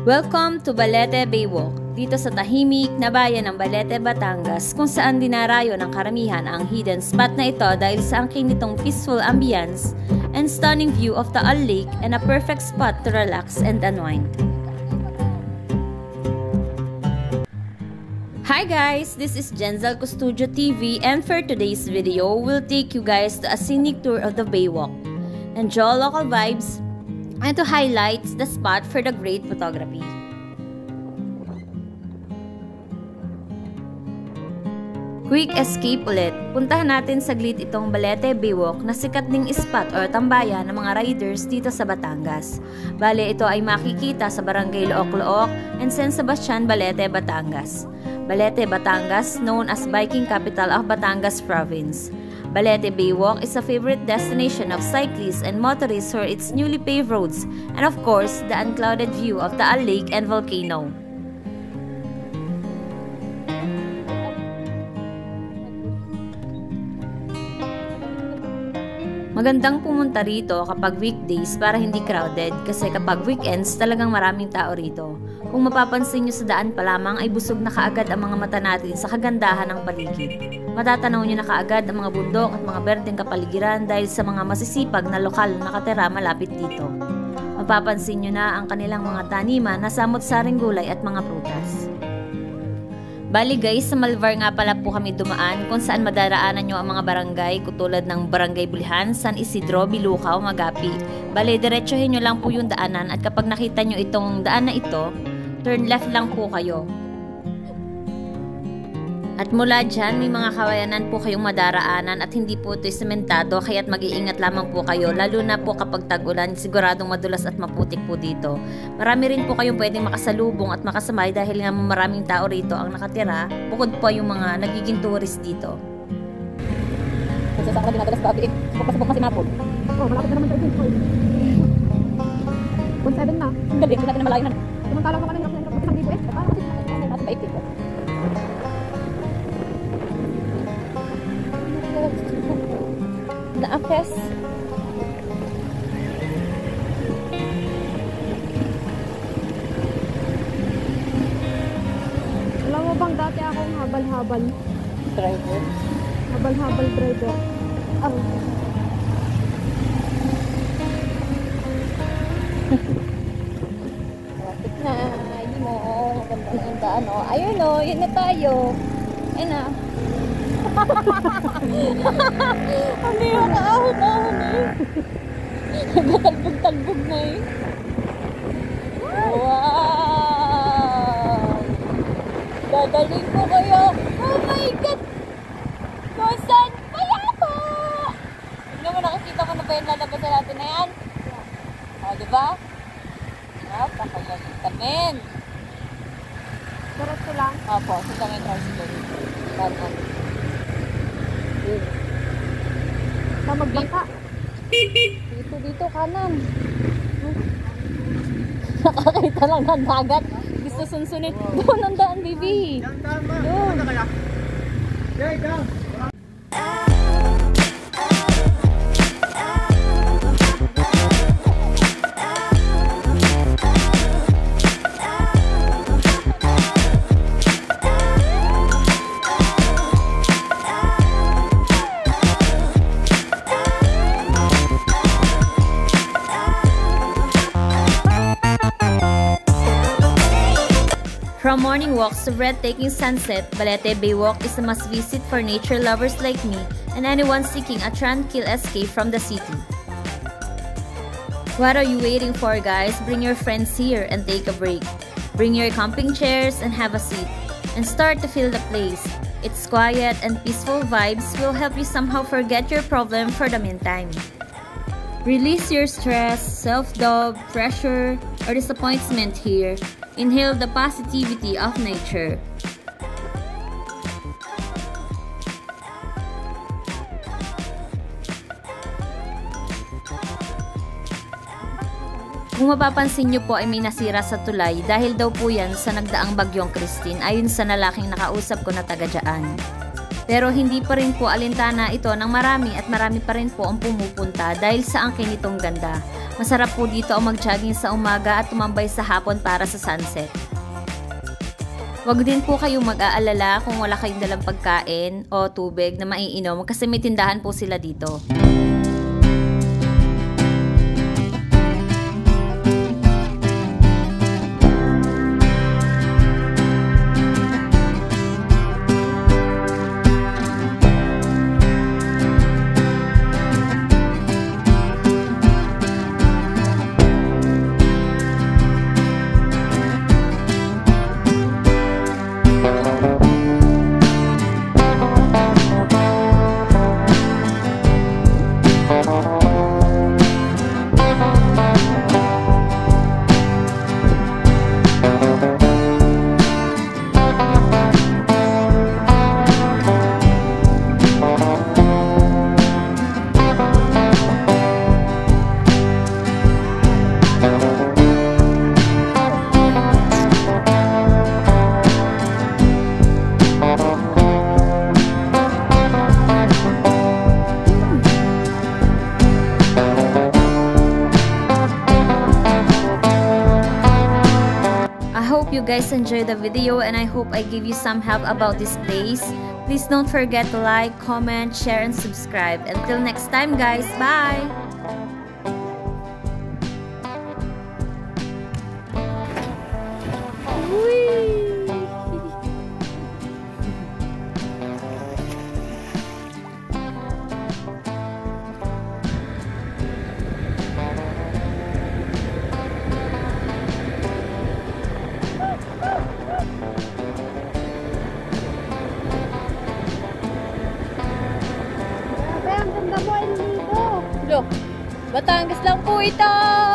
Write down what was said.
Welcome to Balete Baywalk, dito sa tahimik na bayan ng Balete, Batangas, kung saan dinarayo ng karamihan ang hidden spot na ito dahil sa angking nitong peaceful ambience and stunning view of Taal Lake and a perfect spot to relax and unwind. Hi guys, this is Jenzel Custudio TV, and for today's video, we'll take you guys to a scenic tour of the Baywalk. Enjoy local vibes and to highlight the spot for the great photography. Quick escape ulit. Puntahan natin saglit itong Balete Baywalk na sikat ding spot or tambayan ng mga riders dito sa Batangas. Bale, ito ay makikita sa Barangay Look-Look and San Sebastian, Balete, Batangas. Balete, Batangas, known as biking capital of Batangas Province. Balete Baywalk is a favorite destination of cyclists and motorists for its newly paved roads and of course, the unclouded view of Taal Lake and volcano. Magandang pumunta rito kapag weekdays para hindi crowded kasi kapag weekends talagang maraming tao rito. Kung mapapansin nyo sa daan pa lamang ay busog na kaagad ang mga mata natin sa kagandahan ng paligid. Matatanaw nyo na kaagad ang mga bundok at mga berdeng kapaligiran dahil sa mga masisipag na lokal na nakatira malapit dito. Mapapansin nyo na ang kanilang mga taniman na samot-saring gulay at mga prutas. Bali guys, sa Malvar nga pala po kami dumaan kung saan madaraanan nyo ang mga barangay katulad ng Barangay Bulihan, San Isidro, Bilukaw, Magapi. Bali, diretsuhin nyo lang po yung daanan at kapag nakita nyo itong daan na ito, turn left lang po kayo. At mula dyan, may mga kawayanan po kayong madaraanan at hindi po ito sementado kaya't mag-iingat lamang po kayo lalo na po kapag tag-ulan, siguradong madulas at maputik po dito. Marami rin po kayong pwedeng makasalubong at makasamay dahil nga maraming tao rito ang nakatira, bukod po yung mga nagiging tourist dito. Kasi saan ka dinadalas ba? Subok kasi mapod. Oo, malapit na naman sa ito. 1.7 na. Ang galing, hindi natin na malayo na. Samantalang naman ang isang libo parang kasi natin ba ito? Naakes. Alam mo bang dati akong habal-habal Driver? Habal-habal driver. Traffic na. Ayun mo. Maganda na yung daan. Ayun o. Yun na tayo. Ayun na. Hindi mo kaahon-ahon eh. Nagtatalbog-talbog na eh. Wow! Dadaling ko kayo. Oh my God! Kusan! Kaya po! Tignan mo, nakikita mo na ba yung lalabasan natin na yan? O, diba? Napakalamig tamin. Diretso lang. Opo, sa kami tricycle. Kanan. Sa magbangka. Dito, kanan. Nakakita lang ng dagat. Gusto sunsunit. Doon ang daan, baby. Doon. From morning walks to breathtaking sunset, Balete Baywalk is a must-visit for nature lovers like me and anyone seeking a tranquil escape from the city. What are you waiting for, guys? Bring your friends here and take a break. Bring your camping chairs and have a seat and start to feel the place. Its quiet and peaceful vibes will help you somehow forget your problem for the meantime. Release your stress, self-doubt, pressure, or disappointment here. Inhale the positivity of nature. Kung mapapansin nyo po ay may nasira sa tulay dahil daw po yan sa nagdaang bagyong Christine ayon sa lalaking nakausap ko na taga dyan. Pero hindi pa rin po alintana ito ng marami at marami pa rin po ang pumupunta dahil sa angkin nitong ganda. Masarap po dito ang mag-jogging sa umaga at tumambay sa hapon para sa sunset. Huwag din po kayong mag-aalala kung wala kayong dalang pagkain o tubig na maiinom kasi may tindahan po sila dito. You guys enjoyed the video and I hope I give you some help about this place. Please don't forget to like, comment, share, and subscribe. Until next time guys, bye! Grabe, ang ganda mo, El Nido. Batangas lang po ito!